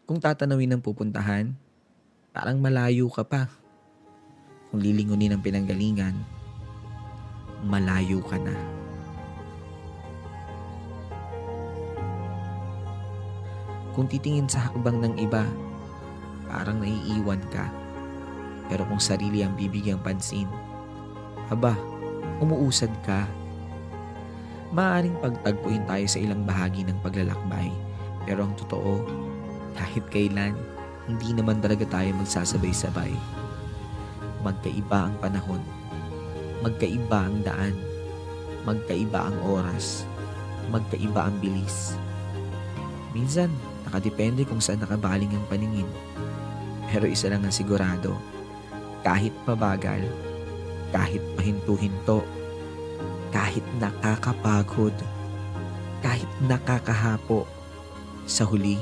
Kung tatanawin ng pupuntahan, parang malayo ka pa. Kung lilingunin ang pinanggalingan, malayo ka na. Kung titingin sa hakbang ng iba, parang naiiwan ka. Pero kung sarili ang bibigyang pansin, aba, umuusad ka. Maaaring pagtagpuin tayo sa ilang bahagi ng paglalakbay. Pero ang totoo, kahit kailan, hindi naman talaga tayo magsasabay-sabay. Magkaiba ang panahon, magkaiba ang daan, magkaiba ang oras, magkaiba ang bilis. Minsan, nakadepende kung saan nakabaling ang paningin. Pero isa lang ang sigurado, kahit mabagal, kahit pahinto-hinto, kahit nakakapagod, kahit nakakahapo, sa huli,